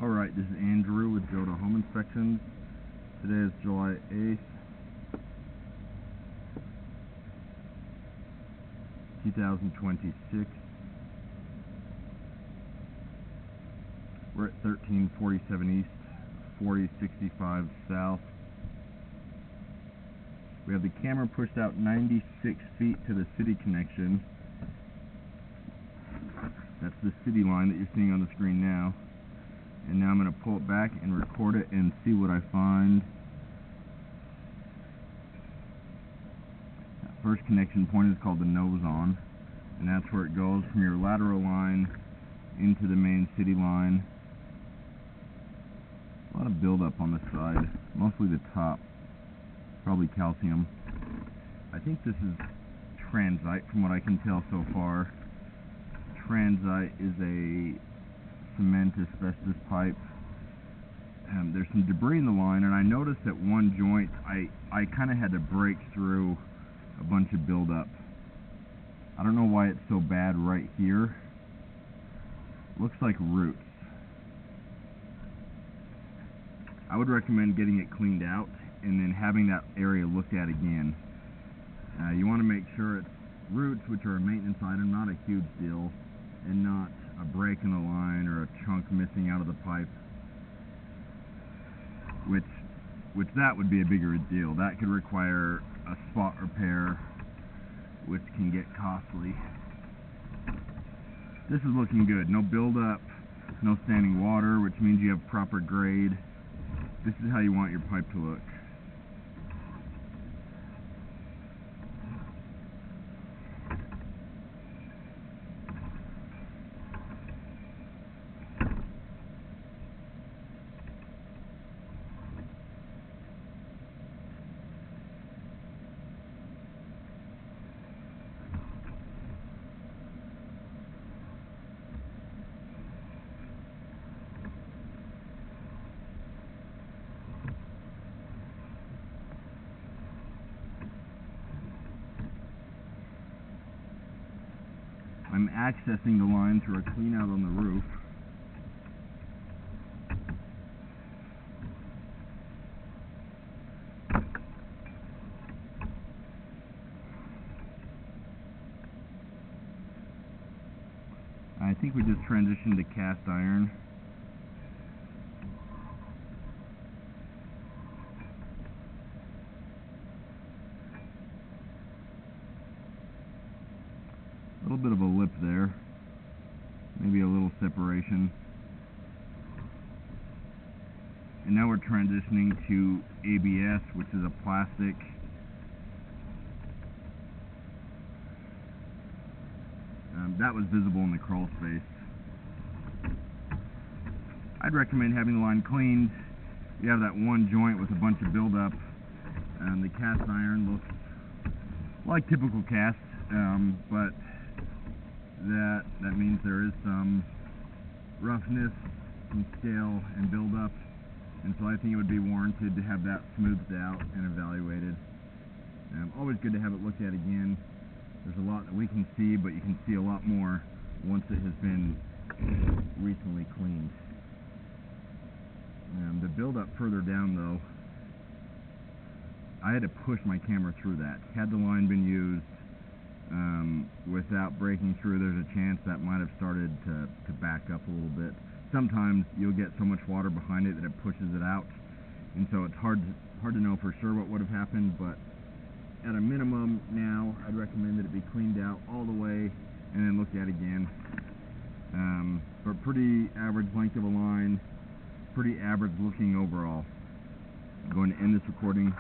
Alright, this is Andrew with Joda Home Inspections. Today is July 8th, 2026. We're at 1347 East, 4065 South. We have the camera pushed out 96 feet to the city connection. That's the city line that you're seeing on the screen now. And now I'm going to pull it back and record it and see what I find. That first connection point is called the nose on, and that's where it goes from your lateral line into the main city line. A lot of buildup on the side, mostly the top, probably calcium. I think this is transite from what I can tell so far. Transite is a cement asbestos pipe. There's some debris in the line, and I noticed at one joint I kind of had to break through a bunch of buildup. I don't know why it's so bad right here. Looks like roots. I would recommend getting it cleaned out and then having that area looked at again. You want to make sure it's roots, which are a maintenance item, not a huge deal, and not a break in the line or a chunk missing out of the pipe, which that would be a bigger deal. That could require a spot repair, which can get costly. This is looking good. No buildup, no standing water, which means you have proper grade. This is how you want your pipe to look. I'm accessing the line through a clean out on the roof. I think we just transitioned to cast iron. A little bit of a lip there, maybe a little separation. And now we're transitioning to ABS, which is a plastic. That was visible in the crawl space. I'd recommend having the line cleaned. You have that one joint with a bunch of buildup, and the cast iron looks like typical cast, but that means there is some roughness, some scale and buildup, and so I think it would be warranted to have that smoothed out and evaluated. Always good to have it looked at again. There's a lot that we can see, but you can see a lot more once it has been recently cleaned. The buildup further down, though, I had to push my camera through that. Had the line been used without breaking through, there's a chance that might have started to back up a little bit. Sometimes you'll get so much water behind it that it pushes it out, and so it's hard to know for sure what would have happened, but at a minimum now, I'd recommend that it be cleaned out all the way and then looked at again. For a pretty average length of a line, pretty average looking overall. I'm going to end this recording.